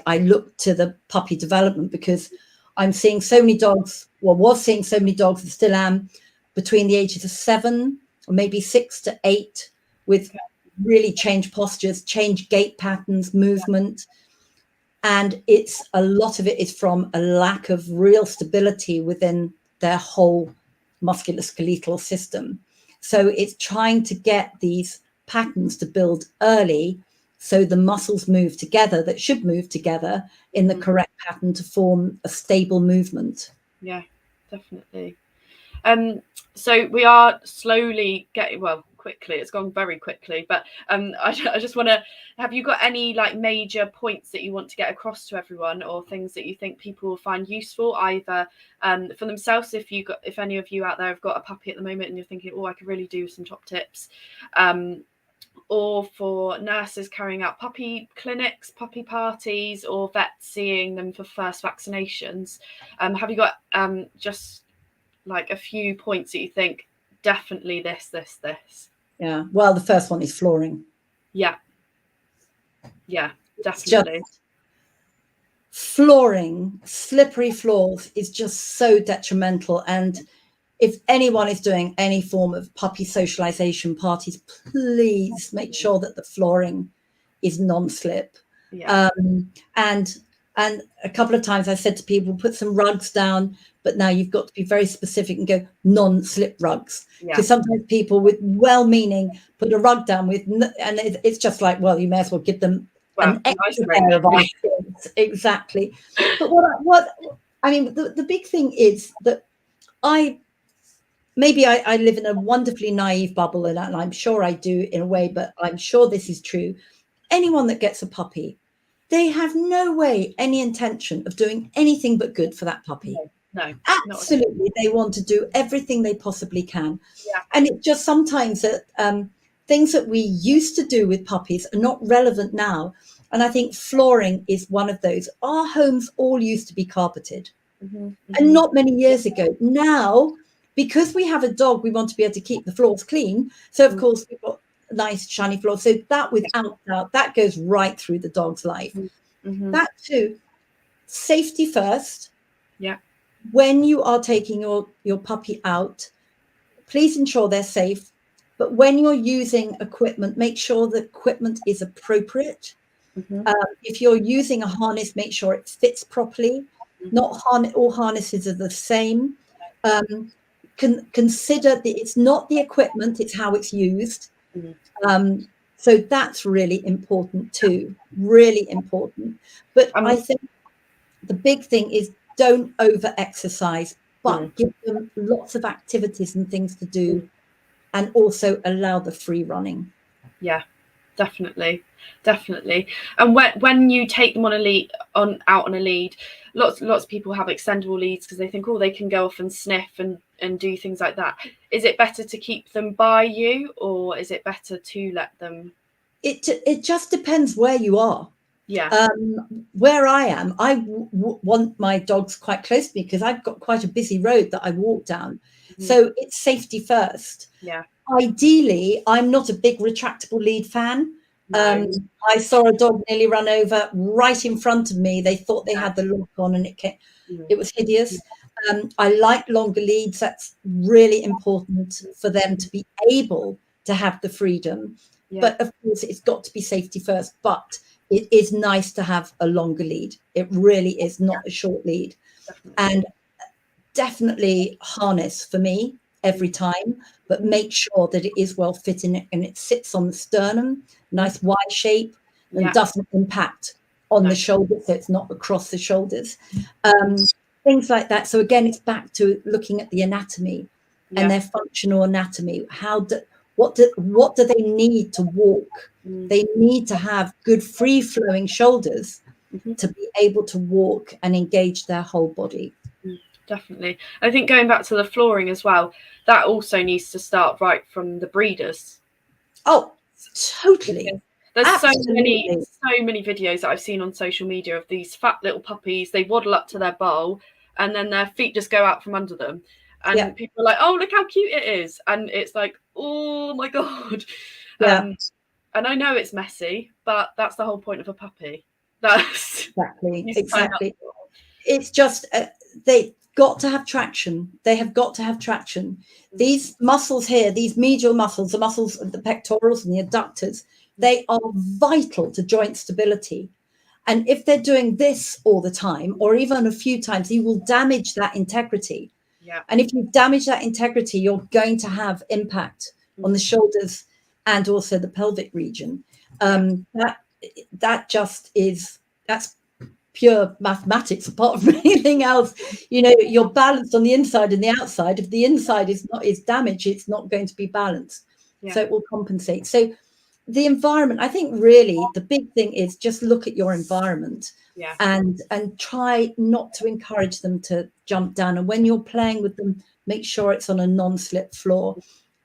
I look to the puppy development, because I'm seeing so many dogs, was seeing so many dogs and still am, between the ages of 7 or maybe 6 to 8, with really changed postures, changed gait patterns, movement. And a lot of it is from a lack of real stability within their whole musculoskeletal system. So it's trying to get these patterns to build early, so the muscles move together, that should move together in the correct pattern to form a stable movement. Yeah, definitely. So we are slowly getting, quickly, it's gone very quickly, but I just want to, have you got any like major points that you want to get across to everyone, or things that you think people will find useful, either for themselves, if any of you out there have got a puppy at the moment and you're thinking, I could really do some top tips, or for nurses carrying out puppy clinics, puppy parties, or vets seeing them for first vaccinations? Have you got just like a few points that you think definitely this? Yeah, well, the first one is flooring. Yeah, definitely. Flooring, slippery floors is just so detrimental, and if anyone is doing any form of puppy socialization parties, please make sure that the flooring is non-slip. Yeah. And a couple of times I said to people, put some rugs down, but now you've got to be very specific and go non-slip rugs. Because sometimes people with well-meaning put a rug down with, and it's just like, well, you may as well give them an extra pair of ice skates. Exactly. But what I mean, the big thing is that I live in a wonderfully naive bubble, and I'm sure I do in a way, but I'm sure this is true. Anyone that gets a puppy, they have no way, any intention of doing anything but good for that puppy. No, absolutely. They want to do everything they possibly can. Yeah. And it's just sometimes that things that we used to do with puppies are not relevant now. And I think flooring is one of those. Our homes all used to be carpeted, and not many years ago. Now, because we have a dog, we want to be able to keep the floors clean. So, of course, we've got nice shiny floors. So that, without doubt, that goes right through the dog's life. That too, safety first. Yeah. When you are taking your puppy out, please ensure they're safe. But when you're using equipment, make sure the equipment is appropriate. If you're using a harness, make sure it fits properly. Not all harnesses are the same. Consider that it's not the equipment, it's how it's used. So that's really important too, really important. But I think the big thing is don't over-exercise, but give them lots of activities and things to do, and also allow the free running. Yeah, definitely. And when you take them out on a lead, lots of people have extendable leads because they think, oh, they can go off and sniff and do things like that. Is it better to keep them by you, or is it better to let them? It just depends where you are. Yeah. Where I am, I want my dogs quite close to me because I've got quite a busy road that I walk down. So it's safety first. Yeah. Ideally, I'm not a big retractable lead fan. No. I saw a dog nearly run over right in front of me. They thought they had the lock on, and it was hideous. I like longer leads. That's really important for them to be able to have the freedom. But of course, it's got to be safety first. But it is nice to have a longer lead. It really is, not a short lead. And definitely harness for me every time, but make sure that it is well fitting and it sits on the sternum, nice Y shape, and doesn't impact on the shoulder, so it's not across the shoulders. Things like that. So again, it's back to looking at the anatomy and their functional anatomy. What do they need to walk? They need to have good free flowing shoulders to be able to walk and engage their whole body. Definitely. I think going back to the flooring as well, that also needs to start right from the breeders. Oh, totally. There's so many videos that I've seen on social media of these fat little puppies. They waddle up to their bowl and then their feet just go out from under them. And people are like, oh, look how cute it is. And it's like, oh my God. And I know it's messy, but that's the whole point of a puppy. That's exactly. It's just, they've got to have traction. They have got to have traction. These muscles here, these medial muscles, the muscles of the pectorals and the adductors, they are vital to joint stability. And if they're doing this all the time, or even a few times, you will damage that integrity. And if you damage that integrity, you're going to have impact on the shoulders and also the pelvic region. That just is, that's pure mathematics. Apart from anything else, you're balanced on the inside and the outside. If the inside is damaged, it's not going to be balanced. So it will compensate. So the environment, I think really the big thing is just look at your environment and try not to encourage them to jump down. And when you're playing with them, make sure it's on a non-slip floor.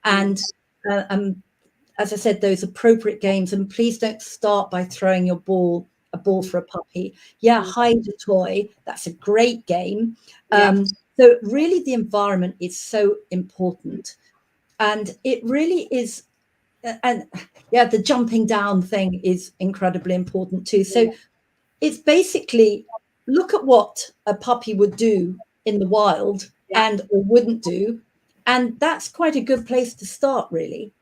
And as I said, those appropriate games. And please don't start by throwing a ball for a puppy. Hide a toy. That's a great game. So really the environment is so important. And it really is. And the jumping down thing is incredibly important too. So it's basically look at what a puppy would do in the wild and or wouldn't do, And that's quite a good place to start, really.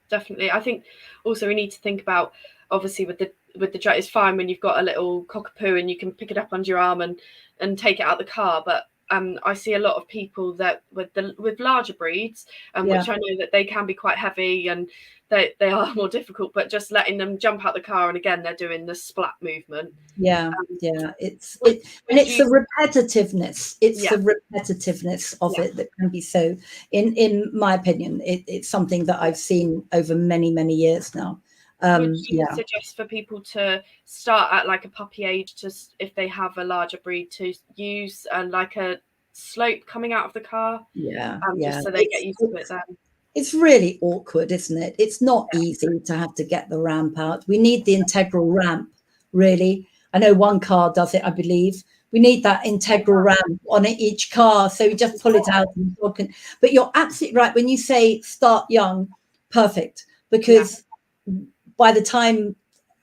Definitely. I think also we need to think about, obviously with the it's fine when you've got a little cockapoo and you can pick it up under your arm and take it out the car, but I see a lot of people that with larger breeds, which I know that they can be quite heavy and they are more difficult, but just letting them jump out the car, and again they're doing the splat movement. It's the repetitiveness. It's the repetitiveness of it that can be so, in my opinion, it's something that I've seen over many years now. Would you suggest for people to start at like a puppy age, just if they have a larger breed, to use like a slope coming out of the car? Just so they get used to it then. It's really awkward, isn't it? It's not easy to have to get the ramp out. We need the integral ramp, really. I know one car does it, I believe. We need that integral ramp on each car, so you just pull it out. But you're absolutely right when you say start young. Perfect, because by the time,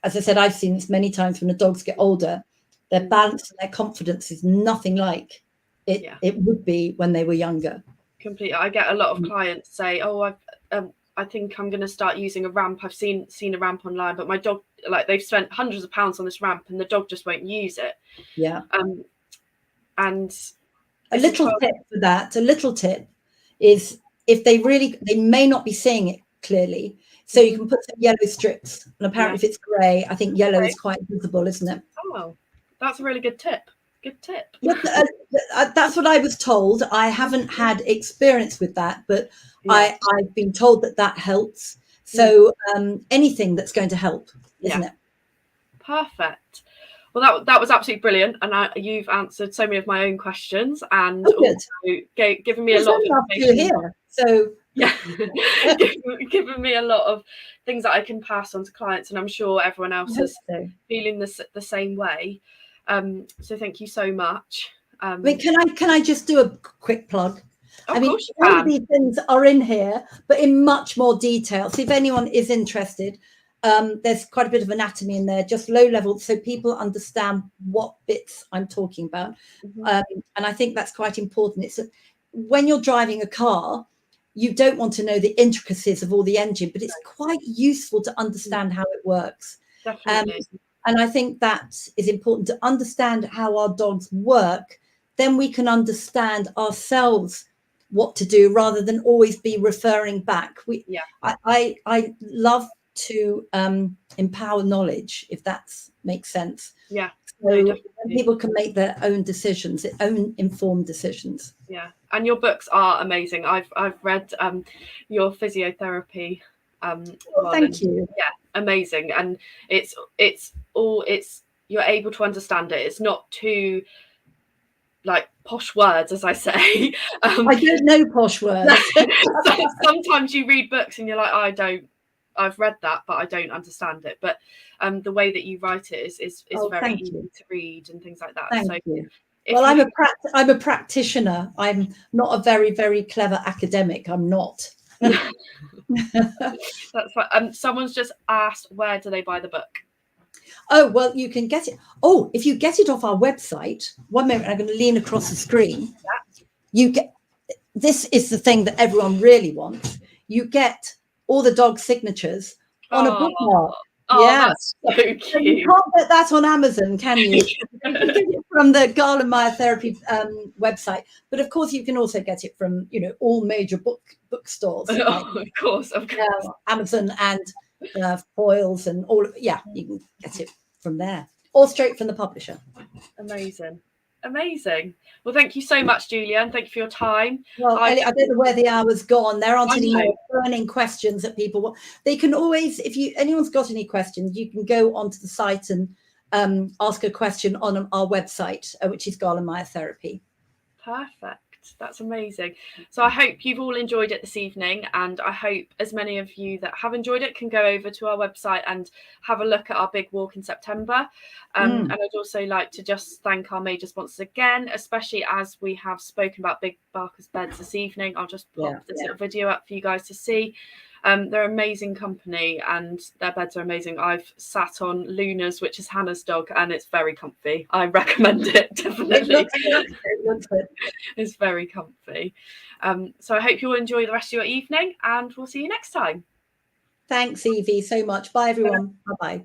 as I said, I've seen this many times, when the dogs get older, their balance and their confidence is nothing like it would be when they were younger. Completely. I get a lot of clients say, "Oh, I think I'm going to start using a ramp. I've seen a ramp online, but my dog, like, they've spent hundreds of pounds on this ramp, and the dog just won't use it." And a little tip for that. A little tip is, if they may not be seeing it clearly. So you can put some yellow strips, and apparently if it's grey, I think yellow is quite visible, isn't it? Oh, that's a really good tip. Good tip. That's what I was told. I haven't had experience with that, but I've been told that helps. So anything that's going to help, isn't it? Perfect. Well, that was absolutely brilliant, and you've answered so many of my own questions, and also given me a lot of information. So giving me a lot of things that I can pass on to clients, and I'm sure everyone else is feeling the same way. So thank you so much. Can I just do a quick plug? Of course you can. All of these things are in here, but in much more detail. So if anyone is interested, there's quite a bit of anatomy in there, just low level, so people understand what bits I'm talking about. And I think that's quite important. It's when you're driving a car, you don't want to know the intricacies of all the engine, but it's quite useful to understand how it works. Definitely. And I think that is important, to understand how our dogs work. Then we can understand ourselves what to do, rather than always be referring back. I love to empower knowledge, if that makes sense. So people can make their own decisions, their own informed decisions. And your books are amazing. I've read your physiotherapy thank you. Amazing. And it's you're able to understand it. It's not too like posh words, as I say. I don't know posh words. Sometimes you read books and you're like, I've read that, but I don't understand it. But the way that you write it is very easy to read and things like that. Thank you. Well, I'm a practitioner. I'm not a very, very clever academic. I'm not. That's right. Someone's just asked, where do they buy the book? Oh, well, you can get it. Oh, if you get it off our website, one moment, I'm going to lean across the screen. You get, this is the thing that everyone really wants. You get all the dog signatures on a bookmark. That's so cute. You can't get that on Amazon, can you? You can get it from the Galen Myotherapy website, but of course you can also get it from all major bookstores. Of course. Amazon and Foyles and all. You can get it from there, or straight from the publisher. Amazing. Well, thank you so much, Julia, and thank you for your time. Well, I don't know where the hour's gone. There aren't any more burning questions that people want. They can always, if anyone's got any questions, you can go onto the site and ask a question on our website, which is Galen Myotherapy. Perfect. That's amazing. So I hope you've all enjoyed it this evening, and I hope as many of you that have enjoyed it can go over to our website and have a look at our big walk in September. And I'd also like to just thank our major sponsors again, especially as we have spoken about Big Barker's Beds this evening. I'll just pop this little video up for you guys to see. They're an amazing company and their beds are amazing. I've sat on Luna's, which is Hannah's dog, and it's very comfy. I recommend it, definitely. It's very comfy. So I hope you'll enjoy the rest of your evening, and we'll see you next time. Thanks, Evie, so much. Bye, everyone. Bye-bye.